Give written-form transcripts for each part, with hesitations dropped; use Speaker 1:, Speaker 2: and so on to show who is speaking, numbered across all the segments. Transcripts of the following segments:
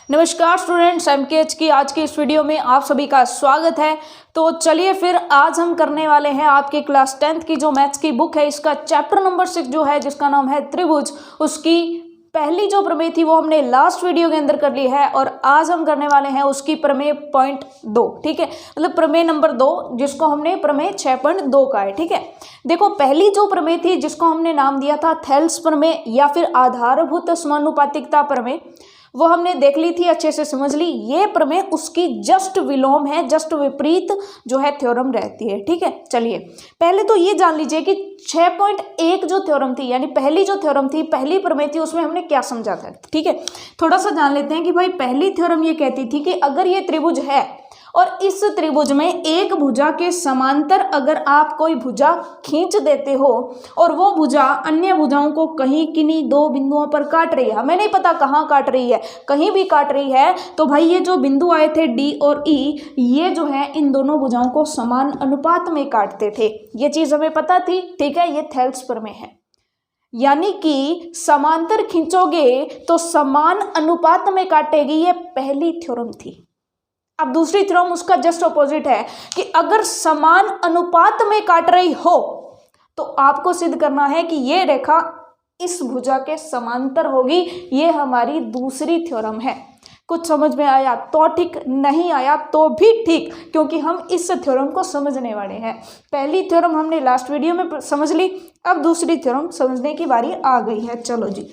Speaker 1: नमस्कार स्टूडेंट्स, एमकेएच की आज की इस वीडियो में आप सभी का स्वागत है। तो चलिए फिर आज हम करने वाले हैं आपके क्लास 10th की जो मैथ्स की बुक है, इसका चैप्टर नंबर 6 जो है, जिसका नाम है त्रिभुज, उसकी पहली जो प्रमेय थी वो हमने लास्ट वीडियो के अंदर कर ली है और आज हम करने वाले हैं उसकी प्रमेय पॉइंट 2। ठीक है, मतलब प्रमेय नंबर 2, जिसको हमने प्रमेय 6.2 का है। ठीक है, देखो पहली जो प्रमेय थी जिसको हमने नाम दिया था थेल्स प्रमेय या फिर आधारभूत समानुपातिकता प्रमेय, वो हमने देख ली थी, अच्छे से समझ ली। ये प्रमेय उसकी जस्ट विलोम है, जस्ट विपरीत जो है थ्योरम रहती है। ठीक है, चलिए पहले तो ये जान लीजिए कि 6.1 जो थ्योरम थी, यानी पहली जो थ्योरम थी, पहली प्रमेय थी, उसमें हमने क्या समझा था। ठीक है, थोड़ा सा जान लेते हैं कि भाई पहली थ्योरम ये कहती थी कि अगर ये त्रिभुज है और इस त्रिभुज में एक भुजा के समांतर अगर आप कोई भुजा खींच देते हो और वो भुजा अन्य भुजाओं को कहीं किन्हीं दो बिंदुओं पर काट रही है, हमें नहीं पता कहाँ काट रही है, कहीं भी काट रही है, तो भाई ये जो बिंदु आए थे डी और ई, ये जो है इन दोनों भुजाओं को समान अनुपात में काटते थे। ये चीज हमें पता थी। ठीक है, ये थेल्स प्रमेय है, यानी कि समांतर खींचोगे तो समान अनुपात में काटेगी, ये पहली थ्योरम थी। अब दूसरी थ्योरम उसका जस्ट अपोजिट है कि अगर समान अनुपात में काट रही हो तो आपको सिद्ध करना है कि ये रेखा इस भुजा के समांतर होगी। ये हमारी दूसरी थ्योरम है। कुछ समझ में आया तो ठीक, नहीं आया तो भी ठीक, क्योंकि हम इस थ्योरम को समझने वाले हैं। पहली थ्योरम हमने लास्ट वीडियो में समझ ली, अब दूसरी थ्योरम समझने की बारी आ गई है। चलो जी,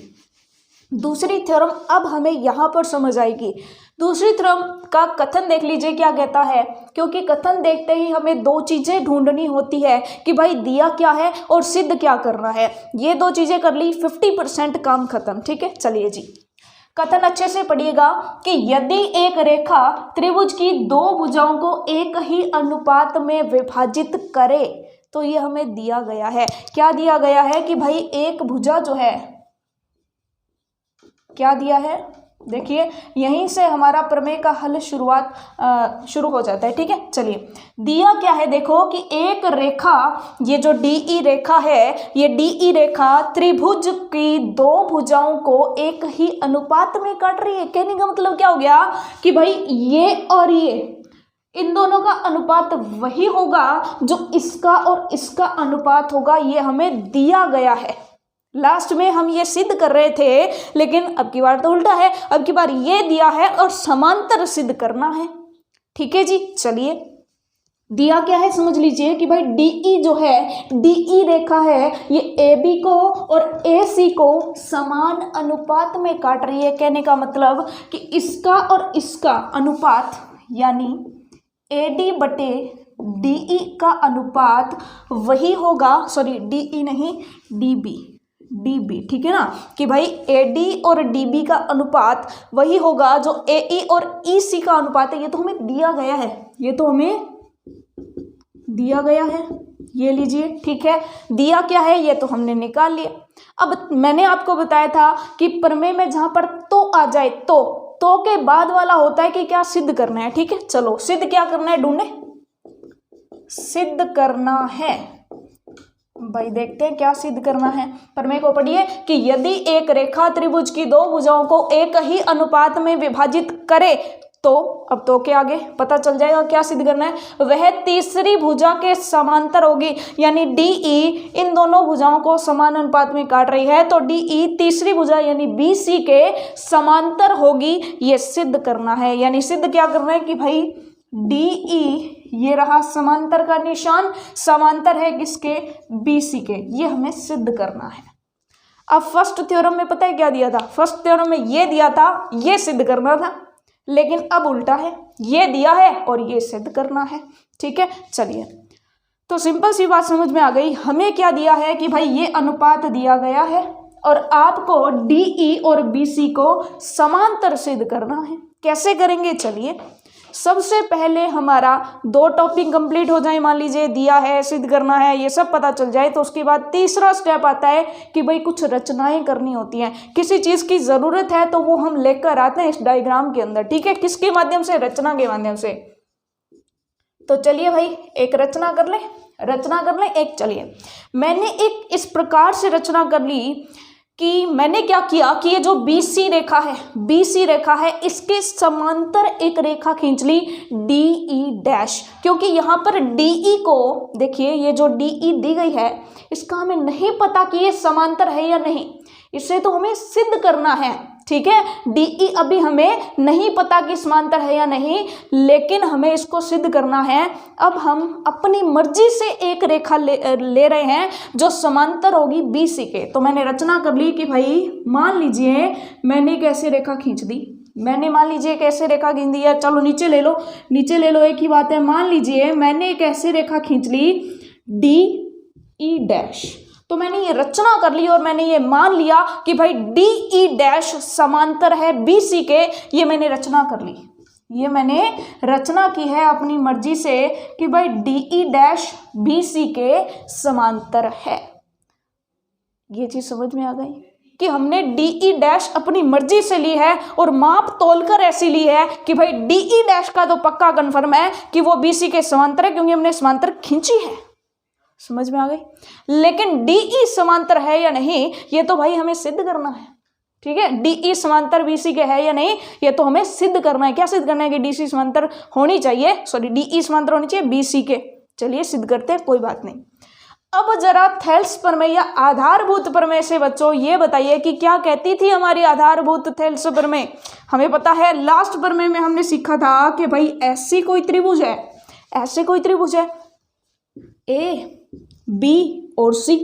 Speaker 1: दूसरी थ्योरम अब हमें यहाँ पर समझ आएगी। दूसरी थ्योरम का कथन देख लीजिए क्या कहता है, क्योंकि कथन देखते ही हमें दो चीजें ढूंढनी होती है कि भाई दिया क्या है और सिद्ध क्या करना है। ये दो चीजें कर ली, 50% काम खत्म। ठीक है, चलिए जी, कथन अच्छे से पढ़िएगा कि यदि एक रेखा त्रिभुज की दो भुजाओं को एक ही अनुपात में विभाजित करे तो ये हमें दिया गया है। क्या दिया गया है कि भाई एक भुजा जो है, क्या दिया है, देखिए यहीं से हमारा प्रमेय का हल शुरू हो जाता है। ठीक है, चलिए दिया क्या है, देखो कि एक रेखा, ये जो डीई रेखा है, ये डीई रेखा त्रिभुज की दो भुजाओं को एक ही अनुपात में काट रही है। कहने का मतलब क्या हो गया कि भाई ये और ये, इन दोनों का अनुपात वही होगा जो इसका और इसका अनुपात होगा। ये हमें दिया गया है। लास्ट में हम ये सिद्ध कर रहे थे, लेकिन अब की बार तो उल्टा है, अब की बार ये दिया है और समांतर सिद्ध करना है। ठीक है जी, चलिए दिया क्या है समझ लीजिए कि भाई डीई जो है, डीई रेखा है, ये AB को और AC को समान अनुपात में काट रही है। कहने का मतलब कि इसका और इसका अनुपात, यानी AD बटे DE का अनुपात वही होगा, सॉरी DE नहीं DB, ठीक है ना, कि भाई AD और DB का अनुपात वही होगा जो AE और EC का अनुपात है। ये तो हमें दिया गया है, ये तो हमें दिया गया है, ये लीजिए। ठीक है, दिया क्या है ये तो हमने निकाल लिया। अब मैंने आपको बताया था कि प्रमेय में जहां पर तो आ जाए, तो के बाद वाला होता है कि क्या सिद्ध करना है। ठीक है, चलो सिद्ध क्या करना है, ढूंढे, सिद्ध करना है भाई, देखते हैं क्या सिद्ध करना है। प्रमेय को पढ़िए कि यदि एक रेखा त्रिभुज की दो भुजाओं को एक ही अनुपात में विभाजित करे तो, अब तो के आगे पता चल जाएगा क्या सिद्ध करना है, वह तीसरी भुजा के समांतर होगी। यानी DE इन दोनों भुजाओं को समान अनुपात में काट रही है, तो DE तीसरी भुजा यानी BC के समांतर होगी। ये सिद्ध करना है, यानी सिद्ध क्या करना है कि भाई DE, ये रहा समांतर का निशान, समांतर है किसके, BC के, ये हमें सिद्ध करना है। अब फर्स्ट थ्योरम में पता है क्या दिया था, फर्स्ट थ्योरम में ये दिया था, ये सिद्ध करना था, लेकिन अब उल्टा है, ये दिया है और ये सिद्ध करना है। ठीक है, चलिए तो सिंपल सी बात समझ में आ गई। हमें क्या दिया है कि भाई ये अनुपात दिया गया है और आपको DE और BC को समांतर सिद्ध करना है। कैसे करेंगे, चलिए सबसे पहले हमारा दो टॉपिक कंप्लीट हो जाए, मान लीजिए दिया है, सिद्ध करना है, ये सब पता चल जाए, तो उसके बाद तीसरा स्टेप आता है कि भाई कुछ रचनाएं करनी होती हैं। किसी चीज की जरूरत है तो वो हम लेकर आते हैं इस डायग्राम के अंदर। ठीक है, किसके माध्यम से, रचना के माध्यम से। तो चलिए भाई एक रचना कर ले एक। चलिए मैंने एक इस प्रकार से रचना कर ली कि मैंने क्या किया कि ये जो BC रेखा है, BC रेखा है, इसके समांतर एक रेखा खींच ली DE डैश, क्योंकि यहाँ पर DE को देखिए, ये जो DE दी गई है इसका हमें नहीं पता कि ये समांतर है या नहीं, इसे तो हमें सिद्ध करना है। ठीक है, DE अभी हमें नहीं पता कि समांतर है या नहीं, लेकिन हमें इसको सिद्ध करना है। अब हम अपनी मर्जी से एक रेखा ले रहे हैं जो समांतर होगी BC के। तो मैंने रचना कर ली कि भाई मान लीजिए मैंने एक ऐसी रेखा खींच दी, मैंने मान लीजिए एक ऐसे रेखा खींच दी है, चलो नीचे ले लो, नीचे ले लो, एक ही बात है। मान लीजिए मैंने एक ऐसी रेखा खींच ली DE डैश, तो मैंने ये रचना कर ली और मैंने ये मान लिया कि भाई DE डैश समांतर है BC के। ये मैंने रचना कर ली, ये मैंने रचना की है अपनी मर्जी से कि भाई DE डैश BC के समांतर है। ये चीज समझ में आ गई कि हमने DE डैश अपनी मर्जी से ली है और माप तोलकर ऐसी ली है कि भाई DE डैश का तो पक्का कन्फर्म है कि वो BC के समांतर है, क्योंकि हमने समांतर खींची है। समझ में आ गई। लेकिन DE समांतर है या नहीं ये तो भाई हमें सिद्ध करना है। ठीक है, DE समांतर BC के है या नहीं ये तो हमें सिद्ध करना है। क्या सिद्ध करना है कि DE समांतर होनी चाहिए BC के। चलिए सिद्ध करते हैं, कोई बात नहीं। अब जरा थेल्स प्रमेय या आधारभूत प्रमेय से बच्चों ये बताइए कि क्या कहती थी हमारी आधारभूत थेल्स प्रमेय। हमें पता है लास्ट प्रमेय में हमने सीखा था कि भाई ऐसी कोई त्रिभुज है, ऐसे कोई त्रिभुज है A, B और C,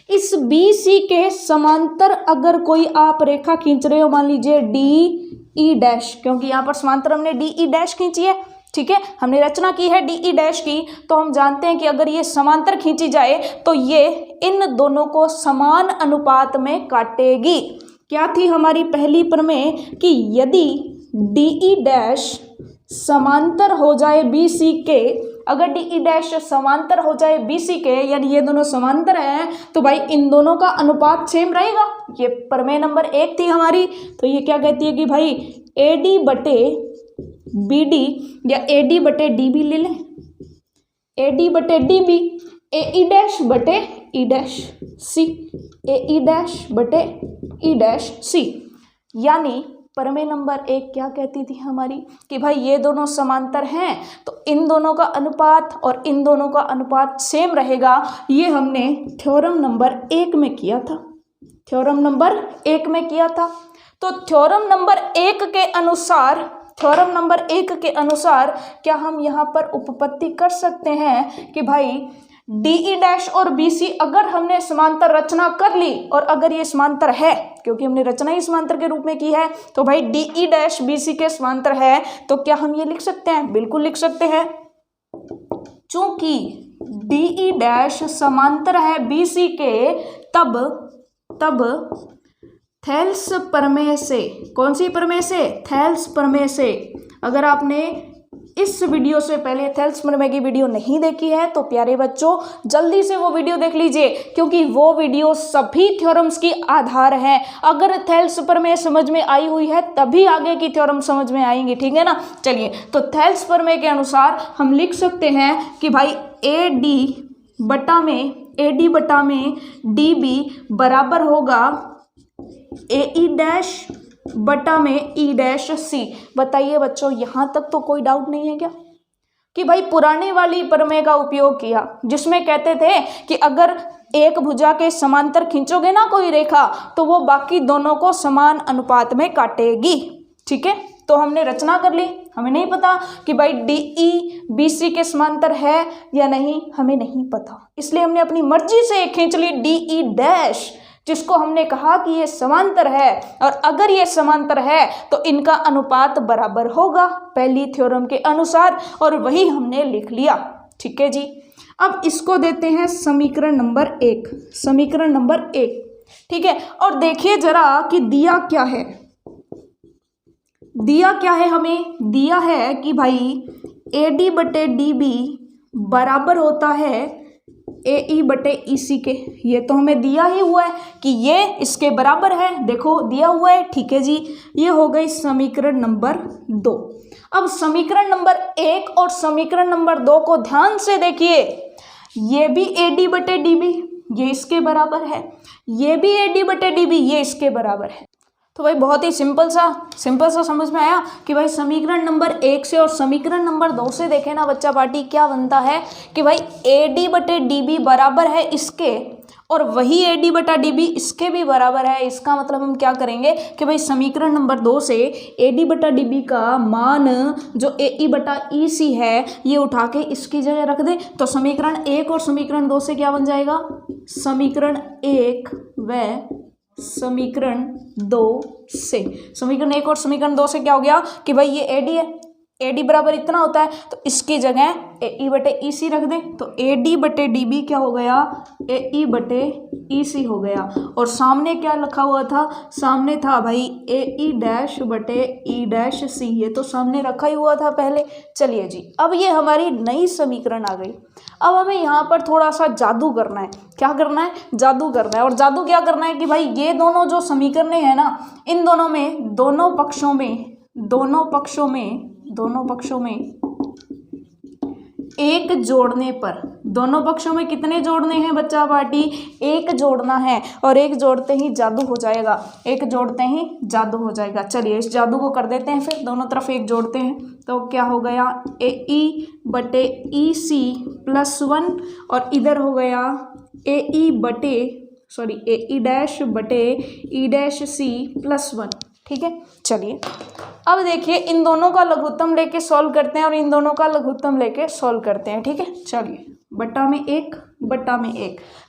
Speaker 1: इस BC के समांतर अगर कोई आप रेखा खींच रहे हो, मान लीजिए DE डैश, क्योंकि यहाँ पर समांतर हमने DE डैश खींची है। ठीक है, हमने रचना की है DE डैश की, तो हम जानते हैं कि अगर ये समांतर खींची जाए तो ये इन दोनों को समान अनुपात में काटेगी। क्या थी हमारी पहली प्रमेय कि यदि DE डैश समांतर हो जाए BC के, अगर DE डैश समांतर हो जाए BC के, यानी ये दोनों समांतर हैं, तो भाई इन दोनों का अनुपात सेम रहेगा। ये प्रमेय नंबर 1 थी हमारी। तो ये क्या कहती है कि भाई AD बटे BD या AD बटे DB ले लें, AD बटे DB, AE डैश बटे E dash C, AE dash बटे E डैश C। यानी प्रमेय नंबर 1 क्या कहती थी हमारी कि भाई ये दोनों समांतर हैं तो इन दोनों का अनुपात और इन दोनों का अनुपात सेम रहेगा। ये हमने थ्योरम नंबर 1 में किया था, थ्योरम नंबर 1 में किया था। तो थ्योरम नंबर 1 के अनुसार, थ्योरम नंबर 1 के अनुसार क्या हम यहाँ पर उपपत्ति कर सकते हैं कि भाई DE डैश और BC अगर हमने समांतर रचना कर ली और अगर ये समांतर है, क्योंकि हमने रचना ही समांतर के रूप में की है, तो भाई DE डैश BC के समांतर है, तो क्या हम ये लिख सकते हैं? बिल्कुल लिख सकते हैं। चूंकि DE डैश समांतर है BC के, तब थेल्स प्रमेय से, कौन सी प्रमेय से? थेल्स प्रमेय से। अगर आपने इस वीडियो से पहले थेल्स प्रमेय की वीडियो नहीं देखी है तो प्यारे बच्चों जल्दी से वो वीडियो देख लीजिए, क्योंकि वो वीडियो सभी थ्योरम्स की आधार है। अगर थेल्स प्रमेय समझ में आई हुई है तभी आगे की थ्योरम समझ में आएंगी। ठीक है ना। चलिए, तो थेल्स प्रमेय के अनुसार हम लिख सकते हैं कि भाई AD बटा में DB बराबर होगा AE डैश बटा में E डैश C। बताइए बच्चों, यहां तक तो कोई डाउट नहीं है क्या कि भाई पुराने वाली प्रमेय का उपयोग किया जिसमें कहते थे कि अगर एक भुजा के समांतर खींचोगे ना कोई रेखा तो वो बाकी दोनों को समान अनुपात में काटेगी। ठीक है, तो हमने रचना कर ली, हमें नहीं पता कि भाई DE BC के समांतर है या नहीं, हमें नहीं पता, इसलिए हमने अपनी मर्जी से खींच ली DE डैश, जिसको हमने कहा कि ये समांतर है और अगर ये समांतर है तो इनका अनुपात बराबर होगा पहली थ्योरम के अनुसार, और वही हमने लिख लिया। ठीक है जी। अब इसको देते हैं समीकरण नंबर 1, समीकरण नंबर 1। ठीक है, और देखिए जरा कि दिया क्या है, दिया क्या है हमें? दिया है कि भाई AD बटे DB बराबर होता है AE बटे EC के। ये तो हमें दिया ही हुआ है कि ये इसके बराबर है, देखो दिया हुआ है। ठीक है जी, ये हो गई समीकरण नंबर 2। अब समीकरण नंबर 1 और समीकरण नंबर 2 को ध्यान से देखिए, ये भी AD बटे DB ये इसके बराबर है, ये भी AD बटे DB ये इसके बराबर है। तो भाई बहुत ही सिंपल सा समझ में आया कि भाई समीकरण नंबर 1 से और समीकरण नंबर 2 से देखे ना बच्चा पार्टी क्या बनता है कि भाई AD बटे DB बराबर है इसके और वही AD बटा DB इसके भी बराबर है। इसका मतलब हम क्या करेंगे कि भाई समीकरण नंबर 2 से AD बटा DB का मान जो AE बटा EC है ये उठा के इसकी जगह रख दे तो समीकरण 1 और समीकरण 2 से क्या बन जाएगा, समीकरण 1 व समीकरण 2 से, समीकरण 1 और समीकरण 2 से क्या हो गया कि भाई ये AD है, AD बराबर इतना होता है तो इसकी जगह AE बटे EC रख दे तो AD बटे DB क्या हो गया, AE बटे EC हो गया। और सामने क्या लिखा हुआ था, सामने था भाई AE डैश बटे E डैश C, ये तो सामने रखा ही हुआ था पहले। चलिए जी, अब ये हमारी नई समीकरण आ गई। अब हमें यहाँ पर थोड़ा सा जादू करना है। क्या करना है, जादू करना है। और जादू क्या करना है कि भाई ये दोनों जो समीकरणें हैं ना, इन दोनों में दोनों पक्षों में एक जोड़ने पर, दोनों पक्षों में कितने जोड़ने हैं बच्चा पार्टी, एक जोड़ना है और एक जोड़ते ही जादू हो जाएगा, एक जोड़ते ही जादू हो जाएगा। चलिए इस जादू को कर देते हैं, फिर दोनों तरफ एक जोड़ते हैं तो क्या हो गया AE बटे EC प्लस 1 और इधर हो गया AE डैश बटे E डैश C प्लस 1। ठीक है, चलिए अब देखिए इन दोनों का लघुत्तम लेके सॉल्व करते हैं और इन दोनों का लघुत्तम लेके सॉल्व करते हैं। ठीक है, चलिए बट्टा में एक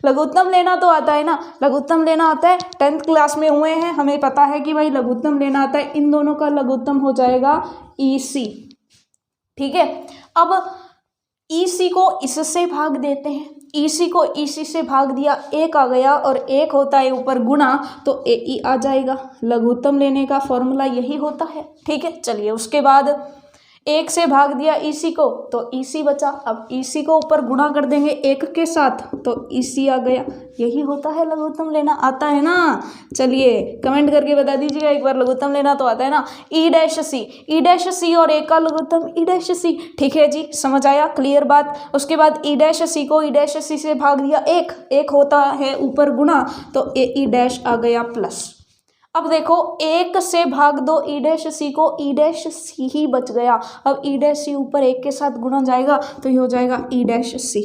Speaker 1: लघुत्तम लेना तो आता है ना, लघुत्तम लेना आता है, 10th क्लास में हुए हैं, हमें पता है कि भाई लघुत्तम लेना आता है। इन दोनों का लघुत्तम हो जाएगा EC। ठीक है, अब EC को इससे भाग देते हैं, EC को EC से भाग दिया, एक आ गया और एक होता है ऊपर गुणा तो AE आ जाएगा। लघुत्तम लेने का फॉर्मूला यही होता है। ठीक है, चलिए उसके बाद एक से भाग दिया EC को तो EC बचा। अब EC को ऊपर गुणा कर देंगे एक के साथ तो EC आ गया। यही होता है लघुत्तम लेना, आता है ना। चलिए कमेंट करके बता दीजिएगा एक बार, लघुत्तम लेना तो आता है ना। E डैश C और एक का लघुत्तम E डैश C। ठीक है जी, समझ आया, क्लियर बात। उसके बाद E डैश C को E डैश C से भाग दिया, एक होता है ऊपर गुणा तो AE डैश आ गया प्लस। अब देखो एक से भाग दो E डैश C को, E डैश C ही बच गया। अब E डैश C ऊपर एक के साथ गुणा जाएगा तो ये हो जाएगा E डैश C।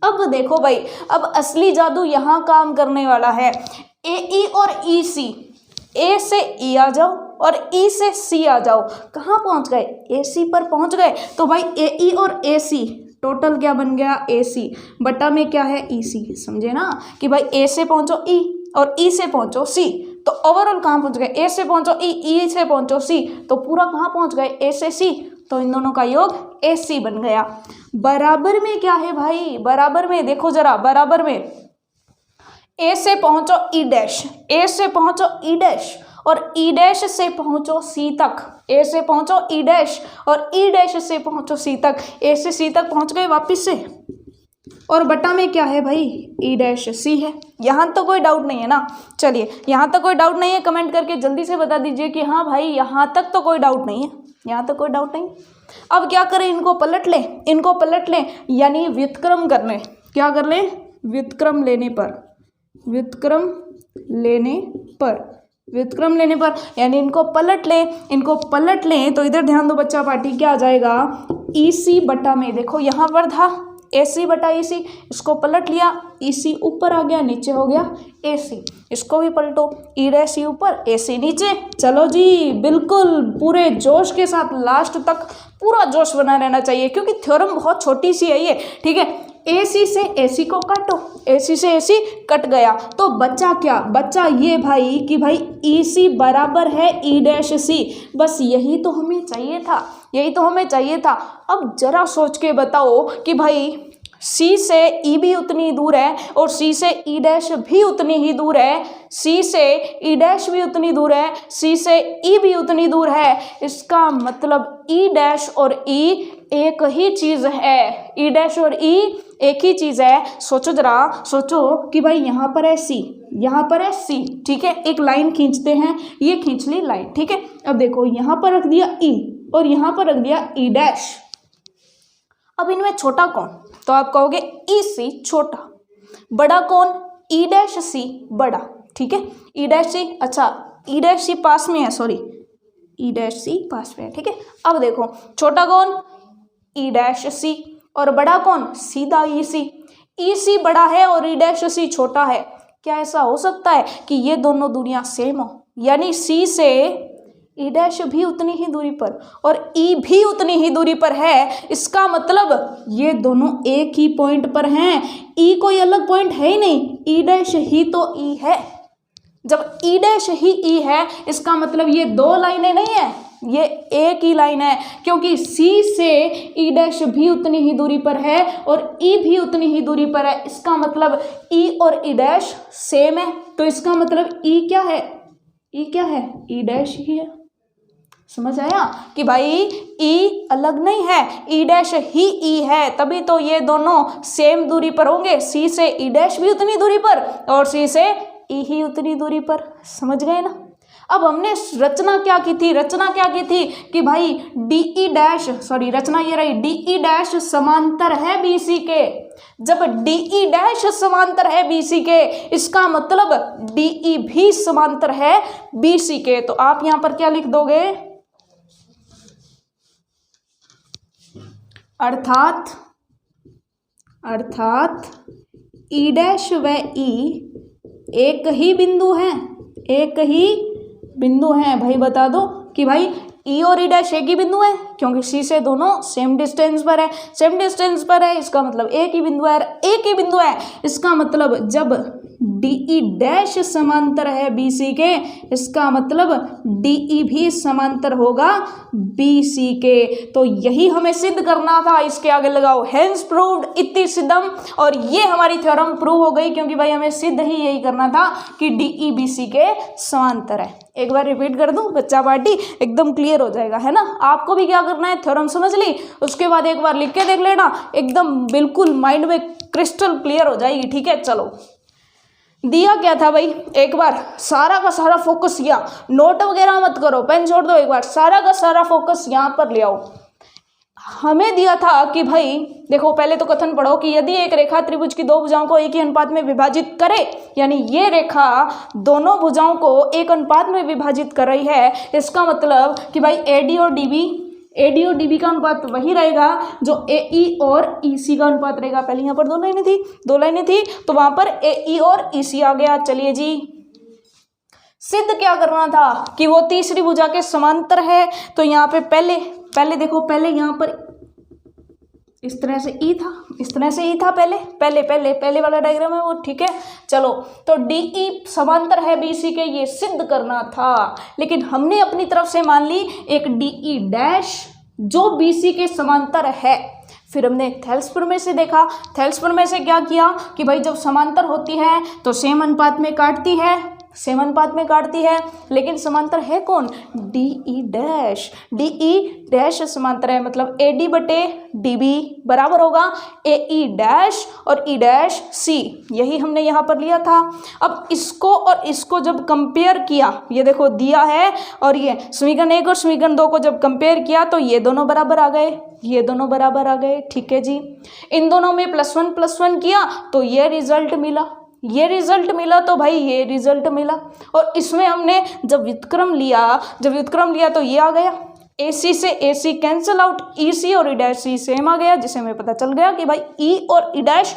Speaker 1: अब देखो भाई, अब असली जादू यहाँ काम करने वाला है। AE और EC, A से E आ जाओ और E से C आ जाओ, कहाँ पहुँच गए, AC पर पहुँच गए। तो भाई AE और AC टोटल क्या बन गया, AC बटा में क्या है EC। समझे ना कि भाई A से पहुँचो E और E से पहुँचो C तो ओवरऑल कहाँ पहुँच गए, A से पहुँचो E, E से पहुँचो C तो पूरा कहाँ पहुँच गए, A से C। तो इन दोनों का योग AC बन गया। बराबर में क्या है भाई, बराबर में देखो जरा, बराबर में A से पहुँचो E डैश, A से पहुँचो E डैश और E डैश से पहुँचो C तक, A से पहुँचो E डैश और E डैश से पहुँचो C तक, A से C तक पहुँच गए वापिस से। और बटा में क्या है भाई, E डैश C है। यहाँ तो कोई डाउट नहीं है ना। चलिए यहाँ तक कोई डाउट नहीं है, कमेंट करके जल्दी से बता दीजिए कि हाँ भाई यहाँ तक तो कोई डाउट नहीं है, यहाँ तक कोई डाउट नहीं। अब क्या करें, इनको पलट लें, यानी व्युत्क्रम कर लें। क्या कर लें, व्युत्क्रम लेने पर यानी इनको पलट लें तो इधर ध्यान दो बच्चा पार्टी, क्या आ जाएगा EC बटा में, देखो यहाँ पर था AC बटा EC, इसको पलट लिया, EC ऊपर आ गया, नीचे हो गया AC। इसको भी पलटो, E डैश C ऊपर AC नीचे। चलो जी, बिल्कुल पूरे जोश के साथ लास्ट तक पूरा जोश बना रहना चाहिए क्योंकि थ्योरम बहुत छोटी सी है ये। ठीक है, AC से AC को काटो, AC से AC कट गया तो बचा क्या, बचा ये भाई कि भाई EC बराबर है E डैश C। बस यही तो हमें चाहिए था। अब जरा सोच के बताओ कि भाई C से E भी उतनी दूर है और C से E डैश भी उतनी ही दूर है, C से E डैश भी उतनी दूर है, C से E भी उतनी दूर है। इसका मतलब E डैश और E एक ही चीज़ है, E डैश और E एक ही चीज़ है। सोचो जरा, सोचो कि भाई यहाँ पर है C, ठीक है, एक लाइन खींचते हैं, ये खींच ली लाइन। ठीक है, अब देखो यहाँ पर रख दिया E और यहाँ पर रख दिया E डैश। अब इनमें छोटा कौन, तो आप कहोगे EC छोटा, बड़ा कौन ई डैश सी बड़ा, ठीक है, ई डैश सी, अच्छा ई डैश सी पास में है, सॉरी ई डैश सी पास में है, ठीक है। अब देखो छोटा कौन, ई डैश सी, और बड़ा कौन, सीधा ई सी। ई सी बड़ा है और ई डैश सी छोटा है। क्या ऐसा हो सकता है कि ये दोनों दूरियां सेम हो, यानी सी से ई डैश भी उतनी ही दूरी पर और ई भी उतनी ही दूरी पर है। इसका मतलब ये दोनों एक ही पॉइंट पर हैं। ई कोई अलग पॉइंट है ही नहीं, ई डैश ही तो ई है। जब ई डैश ही ई है इसका मतलब ये दो लाइनें नहीं है, ये एक ही लाइन है, क्योंकि सी से ई डैश भी उतनी ही दूरी पर है और ई भी उतनी ही दूरी पर है। इसका मतलब ई और ई डैश सेम है, तो इसका मतलब ई क्या है, ई क्या है, ई डैश ही है। समझ आया कि भाई ई अलग नहीं है, ई डैश ही ई है, तभी तो ये दोनों सेम दूरी पर होंगे। सी से ई डैश भी उतनी दूरी पर और सी से ई ही उतनी दूरी पर। समझ गए ना। अब हमने रचना क्या की थी, रचना क्या की थी कि भाई डी ई डैश, सॉरी रचना ये रही, डी ई डैश समांतर है बी सी के। जब डी ई डैश समांतर है बी सी के इसका मतलब डी ई भी समांतर है बी सी के। तो आप यहां पर क्या लिख दोगे, अर्थात ई डैश व ई एक ही बिंदु है, एक ही बिंदु है। भाई बता दो कि भाई ई और ई डैश एक ही बिंदु है, क्योंकि सी से दोनों सेम डिस्टेंस पर है, सेम डिस्टेंस पर है, इसका मतलब एक ही बिंदु है, एक ही बिंदु है। इसका मतलब जब डी ई डैश समांतर है बी सी के इसका मतलब डी ई भी समांतर होगा बी सी के। तो यही हमें सिद्ध करना था। इसके आगे लगाओ हेंस प्रूव्ड इति सिद्धम, और ये हमारी थ्योरम प्रूव हो गई, क्योंकि भाई हमें सिद्ध ही यही करना था कि डी ई बी सी के समांतर है। एक बार रिपीट कर दूं, बच्चा पार्टी एकदम क्लियर हो जाएगा, है ना। आपको भी क्या करना है, थ्योरम समझ ली, उसके बाद एक बार लिख के देख लेना, एकदम बिल्कुल माइंड में क्रिस्टल क्लियर हो जाएगी। ठीक है, चलो दिया क्या था भाई, एक बार सारा का सारा फोकस यहाँ, नोट वगैरह मत करो, पेन छोड़ दो, एक बार सारा का सारा फोकस यहाँ पर ले आओ। हमें दिया था कि भाई देखो पहले तो कथन पढ़ो कि यदि एक रेखा त्रिभुज की दो भुजाओं को एक ही अनुपात में विभाजित करे, यानी ये रेखा दोनों भुजाओं को एक अनुपात में विभाजित कर रही है, इसका मतलब कि भाई एडी और डीबी का अनुपात वही रहेगा जो एई और ईसी का अनुपात रहेगा। पहले यहाँ पर दो लाइनें थी तो वहां पर एई और ईसी आ गया। चलिए जी, सिद्ध क्या करना था कि वो तीसरी भुजा के समांतर है। तो यहाँ पे पहले देखो, पहले यहाँ पर इस तरह से ई था, इस तरह से ई था पहले वाला डायग्राम है वो, ठीक है। चलो तो डीई समांतर है बीसी के, ये सिद्ध करना था, लेकिन हमने अपनी तरफ से मान ली एक डीई डैश जो बीसी के समांतर है। फिर हमने थेल्स प्रमेय से देखा, थेल्स प्रमेय से क्या किया कि भाई जब समांतर होती है तो सेम अनुपात में काटती है, लेकिन समांतर है कौन, डीई डैश समांतर है, मतलब एडी बटे डीबी बराबर होगा एई डैश और ई डैश सी। यही हमने यहाँ पर लिया था। अब इसको और इसको जब कंपेयर किया, ये देखो दिया है, और ये समीकरण 1 और समीकरण 2 को जब कंपेयर किया तो ये दोनों बराबर आ गए, ठीक है जी। इन दोनों में +1 किया तो ये रिजल्ट मिला, तो भाई ये रिजल्ट मिला। और इसमें हमने जब व्युत्क्रम लिया तो ये आ गया, AC से AC कैंसिल आउट, EC और E' सेम आ गया, जिसे हमें पता चल गया कि भाई E और E'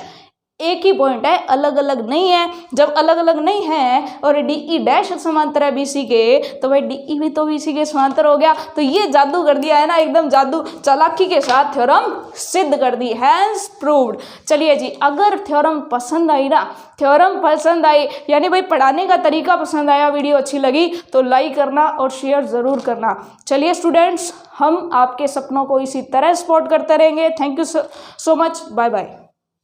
Speaker 1: एक ही पॉइंट है, अलग अलग नहीं है। जब अलग अलग नहीं है और DE डैश समांतर है BC के, तो भाई DE भी तो BC के समांतर हो गया। तो ये जादू कर दिया है ना, एकदम जादू चालाकी के साथ थ्योरम सिद्ध कर दी, हैंस प्रूव्ड। चलिए जी, अगर थ्योरम पसंद आई यानी भाई पढ़ाने का तरीका पसंद आया, वीडियो अच्छी लगी तो लाइक करना और शेयर ज़रूर करना। चलिए स्टूडेंट्स, हम आपके सपनों को इसी तरह सपोर्ट करते रहेंगे। Thank you so much, bye bye.